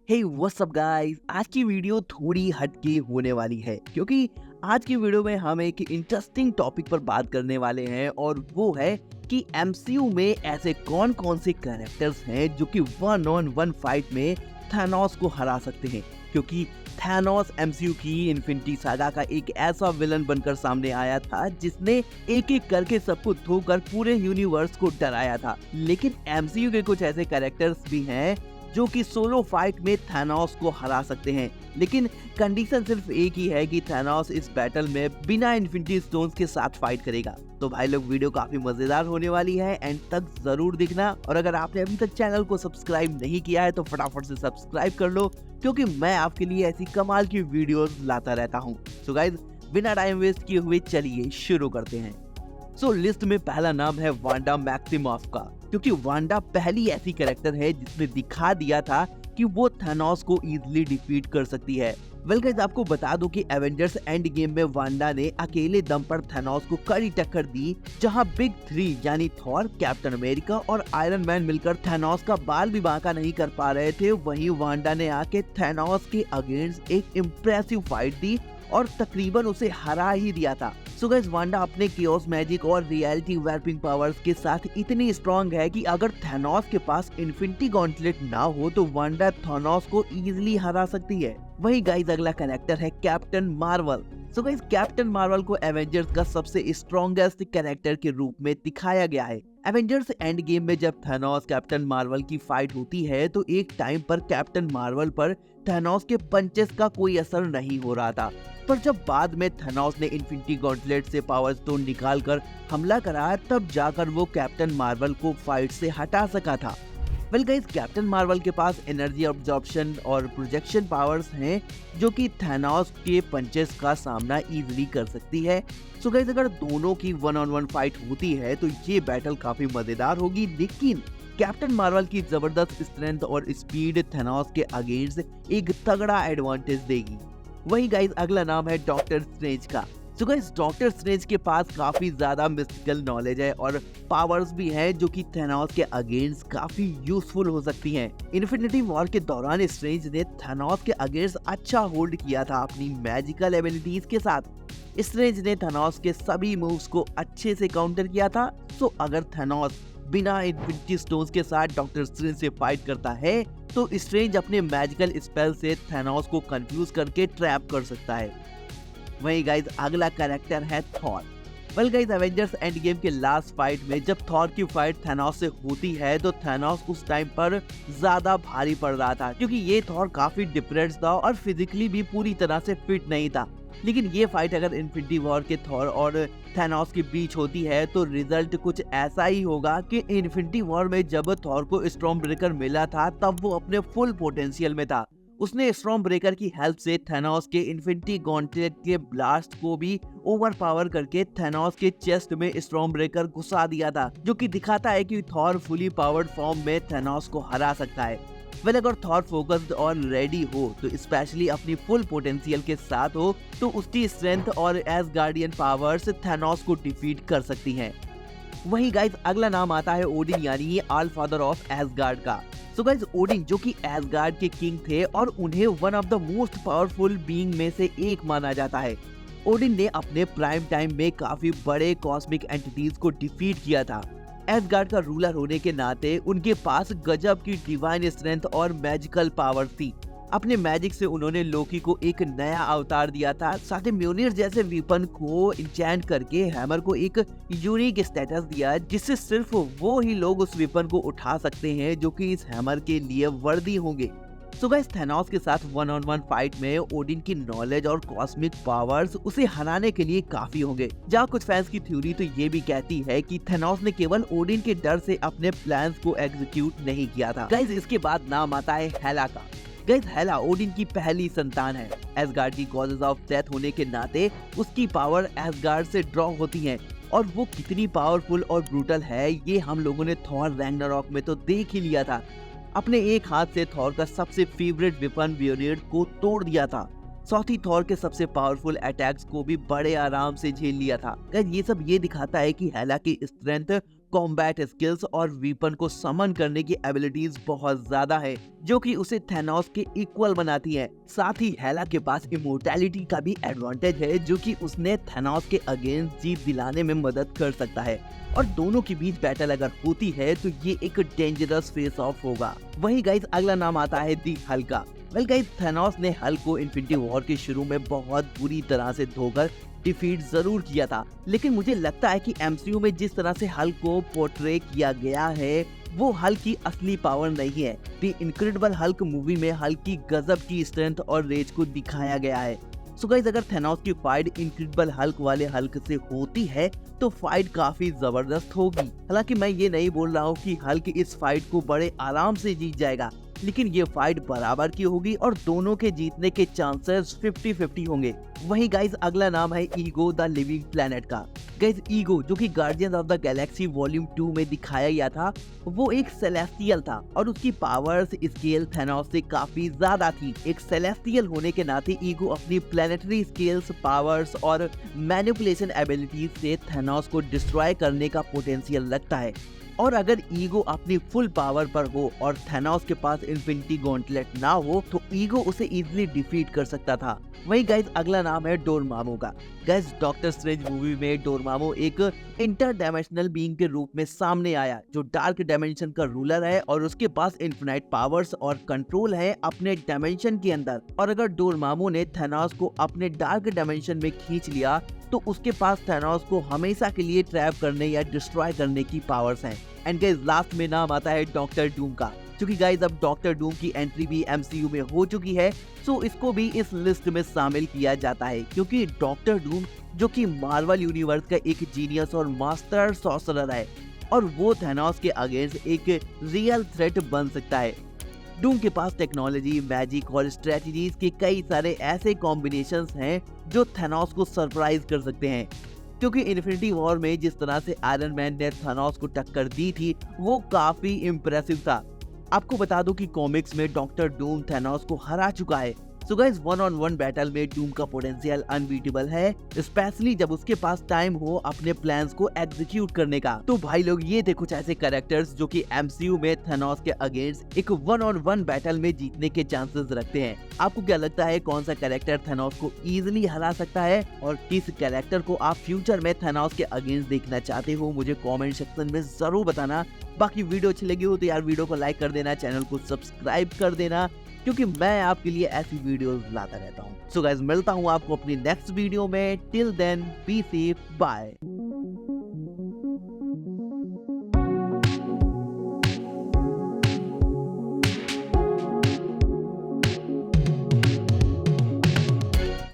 Hey what's up guys, आज की video थोड़ी हटके होने वाली है क्योंकि आज की वीडियो में हम एक इंटरेस्टिंग टॉपिक पर बात करने वाले हैं और वो है कि एमसीयू में ऐसे कौन कौन से कैरेक्टर्स हैं जो कि वन ऑन वन फाइट में थैनोस को हरा सकते हैं। क्योंकि थैनोस एमसीयू की इन्फिनिटी सागा का एक ऐसा विलन बनकर सामने आया था जिसने एक एक करके सबको धोकर पूरे यूनिवर्स को डराया था। लेकिन एमसीयू के कुछ ऐसे कैरेक्टर्स भी हैं जो कि सोलो फाइट में थैनोस को हरा सकते हैं, लेकिन कंडीशन सिर्फ एक ही है कि थैनोस इस बैटल में बिना इन्फिनिटी स्टोन्स के साथ फाइट करेगा। तो भाई लोग, वीडियो काफी मजेदार होने वाली है, एंड तक जरूर दिखना। और अगर आपने अभी तक चैनल को सब्सक्राइब नहीं किया है तो फटाफट से सब्सक्राइब कर लो, क्योंकि मैं आपके लिए ऐसी कमाल की वीडियोस लाता रहता हूँ। सो गाइज, बिना टाइम वेस्ट किए हुए चलिए शुरू करते हैं। लिस्ट में पहला नाम है वांडा मैक्सिमॉफ का, क्योंकि वांडा पहली ऐसी कैरेक्टर है जिसने दिखा दिया था कि वो थैनोस को इजीली डिफीट कर सकती है। वेल गाइस, आपको बता दूं कि एवेंजर्स एंड गेम में वांडा ने अकेले दम पर थैनोस को कड़ी टक्कर दी, जहां बिग थ्री यानी थॉर, कैप्टन अमेरिका और आयरन मैन मिलकर थैनोस का बाल भी बांका नहीं कर पा रहे थे। वहीं वांडा ने आके थैनोस के अगेंस्ट एक इम्प्रेसिव फाइट दी और तकरीबन उसे हरा ही दिया था। सो गाइस, वांडा अपने कियोस मैजिक और रियलिटी वैर्पिंग पावर्स के साथ इतनी स्ट्रॉन्ग है कि अगर थैनोस के पास इन्फिनिटी गॉन्टलेट ना हो तो वांडा थैनोस को इजीली हरा सकती है। वही गाइस, अगला कैरेक्टर है captain Marvel. So guys, captain Marvel को एवेंजर्स का सबसे स्ट्रॉन्गेस्ट कैरेक्टर के रूप में दिखाया गया है। एवेंजर्स एंड गेम में जब थैनोस कैप्टन मार्वल की फाइट होती है तो एक टाइम पर कैप्टन मार्वल पर थैनोस के पंचेस का कोई असर नहीं हो रहा था, पर जब बाद में थैनोस ने इन्फिनिटी गॉन्टलेट से पावर स्टोन निकालकर हमला करा, तब जाकर वो कैप्टन मार्वल को फाइट से हटा सका था। वेल गाइस, कैप्टन मार्वल के पास एनर्जी अब्जॉर्प्शन और प्रोजेक्शन पावर्स हैं जो कि थैनोस के पंचेस का सामना इजीली कर सकती है। सो गाइस, अगर दोनों की वन ऑन वन फाइट होती है तो ये बैटल काफी मजेदार होगी, लेकिन कैप्टन मार्वल की जबरदस्त स्ट्रेंथ और स्पीड थैनोस के अगेंस्ट एक तगड़ा एडवांटेज देगी। वही गाइस, अगला नाम है डॉक्टर स्ट्रेंज का। सो गाइस, डॉक्टर स्ट्रेंज के पास काफी ज्यादा मिस्टिकल नॉलेज है और पावर्स भी हैं जो कि थैनोस के अगेंस्ट काफी यूजफुल हो सकती हैं। इन्फिनिटी वॉर के दौरान स्ट्रेंज ने थैनोस के अगेंस्ट अच्छा होल्ड किया था अपनी मैजिकल एबिलिटीज के साथ। स्ट्रेंज ने थैनोस के सभी मूव्स को अच्छे से काउंटर किया था। सो अगर थैनोस बिना इन्फिनिटी स्टोन्स के साथ डॉक्टर स्ट्रेंज से फाइट करता है तो स्ट्रेंज अपने मैजिकल स्पेल से थैनोस को कंफ्यूज करके ट्रैप कर सकता है। वही गाइस, अगला कैरेक्टर है Thor. Well guys, Avengers end game के लास्ट फाइट में जब थॉर की फाइट थैनोस से होती है तो थैनोस उस टाइम पर ज्यादा भारी पड़ रहा था, क्योंकि ये थॉर काफी डिप्रेस्ड था और फिजिकली भी पूरी तरह से फिट नहीं था। लेकिन ये फाइट अगर इन्फिनिटी वॉर के थॉर और थैनोस के बीच होती है तो रिजल्ट कुछ ऐसा ही होगा कि इन्फिनिटी वॉर में जब थॉर को स्टॉर्म ब्रेकर मिला था तब वो अपने फुल पोटेंशियल में था। उसने स्टॉर्म ब्रेकर की हेल्प से थैनोस के इन्फिनिटी गॉन्टलेट के ब्लास्ट को भी ओवरपावर करके थैनोस के चेस्ट में स्टॉर्म ब्रेकर घुसा दिया था, जो कि दिखाता है कि थॉर फुली पावर्ड फॉर्म में थैनोस को हरा सकता है। वेल, अगर थॉर फोकस्ड और रेडी हो तो स्पेशली अपनी फुल पोटेंशियल के साथ हो तो उसकी स्ट्रेंथ और एसगार्डियन पावर्स थैनोस को डिफीट कर सकती हैं। वही गाइस, अगला नाम आता है ओडिन, यानी ऑल फादर ऑफ एसगार्ड का। सो गाइस, ओडिन जो कि एसगार्ड के किंग थे और उन्हें one of the most powerful being में से एक माना जाता है। ओडिन ने अपने प्राइम टाइम में काफी बड़े कॉस्मिक एंटिटीज को डिफीट किया था। एसगार्ड का रूलर होने के नाते उनके पास गजब की डिवाइन स्ट्रेंथ और मैजिकल पावर थी। अपने मैजिक से उन्होंने लोकी को एक नया अवतार दिया था, साथ ही म्योनिर जैसे वीपन को इंचैंट करके हैमर को एक यूनिक स्टेटस दिया, जिससे सिर्फ वो ही लोग उस वीपन को उठा सकते हैं जो कि इस हैमर के लिए वर्दी होंगे। सो गाइस, थैनोस के साथ वन ऑन वन फाइट में ओडिन की नॉलेज और कॉस्मिक पावर्स उसे हराने के लिए काफी होंगे। जहाँ कुछ फैंस की थ्योरी तो ये भी कहती है कि थैनोस ने केवल ओडिन के डर से अपने प्लान्स को एग्जीक्यूट नहीं किया था। गाइस, इसके बाद नाम आता है हेला का। गाइस, हेला ओडिन की पहली संतान है। एसगार्ड की कॉजेज ऑफ डेथ होने के नाते उसकी पावर एसगार्ड से ड्रॉ होती है, और वो कितनी पावरफुल और ब्रूटल है ये हम लोगों ने थॉर रैग्नारॉक में तो देख ही लिया था। अपने एक हाथ से थॉर का सबसे फेवरेट वेपन म्योनिर को तोड़ दिया था। साथ ही थॉर के सबसे पावरफुल अटैक्स को भी बड़े आराम से झेल लिया था। गाइस, ये सब ये दिखाता है कि हेला की स्ट्रेंथ कॉम्बैट स्किल्स और वीपन को समन करने की एबिलिटीज बहुत ज्यादा है, जो कि उसे थैनोस के इक्वल बनाती है। साथ ही हेला के पास इमोर्टैलिटी का भी एडवांटेज है, जो कि उसने थैनोस के अगेंस्ट जीत दिलाने में मदद कर सकता है। और दोनों के बीच बैटल अगर होती है तो ये एक डेंजरस फेस ऑफ होगा। वही गाइस अगला नाम आता है दी हल्क का। वेल गाइस, थैनोस ने हल्क को इन्फिनिटी वॉर के शुरू में बहुत बुरी तरह से धोकर डिफीट जरूर किया था, लेकिन मुझे लगता है कि एमसीयू में जिस तरह से हल्क को पोर्ट्रे किया गया है वो हल्क की असली पावर नहीं है। द इनक्रेडिबल हल्क मूवी में हल्क की गजब की स्ट्रेंथ और रेज को दिखाया गया है। सो गाइस, अगर थैनोस की फाइट इनक्रेडिबल हल्क वाले हल्क से होती है तो फाइट काफी जबरदस्त होगी। हालांकि मैं ये नहीं बोल रहा हूँ कि हल्क इस फाइट को बड़े आराम से जीत जाएगा, लेकिन ये फाइट बराबर की होगी और दोनों के जीतने के चांसेस 50-50 होंगे। वहीं गाइस अगला नाम है ईगो द लिविंग प्लेनेट का। गाइस ईगो, जो कि guardians of the Galaxy volume 2 में दिखाया गया था, वो एक सेलेस्टियल था और उसकी पावर्स स्केल थैनोस से काफी ज्यादा थी। एक सेलेस्टियल होने के नाते ईगो अपनी प्लेनेटरी स्केल्स, पावर्स और मैनिपुलेशन एबिलिटीज से थैनोस को डिस्ट्रॉय करने का पोटेंशियल रखता है। और अगर ईगो अपनी फुल पावर पर हो और थैनोस के पास इन्फिनिटी गॉन्टलेट ना हो तो ईगो उसे इजीली डिफीट कर सकता था। वहीं गाइस अगला नाम है डोरमामू का। गाइस, डॉक्टर स्ट्रेंज मूवी में डोरमामू एक इंटरडायमेंशनल बीइंग के रूप में सामने आया, जो डार्क डायमेंशन का रूलर है और उसके पास इन्फिनाइट पावर्स और कंट्रोल है अपने डायमेंशन के अंदर। और अगर डोरमामू ने थैनोस को अपने डार्क डायमेंशन में खींच लिया तो उसके पास थैनोस को हमेशा के लिए ट्रैप करने या डिस्ट्रॉय करने की पावर्स हैं। एंड गाइस लास्ट में नाम आता है डॉक्टर डूम का, क्योंकि गाइस अब डॉक्टर डूम की एंट्री भी एमसीयू में हो चुकी है, सो इसको भी इस लिस्ट में शामिल किया जाता है। क्योंकि डॉक्टर डूम, जो कि मार्वल यूनिवर्स का एक जीनियस और मास्टर सॉर्सरर है, और वो थैनोस के अगेंस्ट एक रियल थ्रेट बन सकता है। डूम के पास टेक्नोलॉजी, मैजिक और स्ट्रेटजीज के कई सारे ऐसे कॉम्बिनेशंस हैं जो थैनोस को सरप्राइज कर सकते हैं। क्योंकि इन्फिनिटी वॉर में जिस तरह से आयरन मैन ने थैनोस को टक्कर दी थी वो काफी इम्प्रेसिव था। आपको बता दूं कि कॉमिक्स में डॉक्टर डूम थैनोस को हरा चुका है। सो गाइस, 1-on-1 बैटल में डूम का पोटेंशियल अनबीटेबल है, स्पेशली जब उसके पास टाइम हो अपने प्लान्स को एग्जीक्यूट करने का। तो भाई लोग, ये थे कुछ ऐसे कैरेक्टर्स जो कि एमसीयू में थैनोस के अगेंस्ट एक 1-on-1 बैटल में जीतने के चांसेस रखते हैं। आपको क्या लगता है कौन सा कैरेक्टर थैनोस को इजीली हरा सकता है, और किस कैरेक्टर को आप फ्यूचर में थैनोस के अगेंस्ट देखना चाहते हो? मुझे कॉमेंट सेक्शन में जरूर बताना। बाकी वीडियो अच्छी लगी हो तो यार वीडियो को लाइक कर देना, चैनल को सब्सक्राइब कर देना, क्योंकि मैं आपके लिए ऐसी वीडियोस लाता रहता हूँ। सो गाइस, मिलता हूँ आपको अपनी नेक्स्ट वीडियो में। Till then be safe, bye.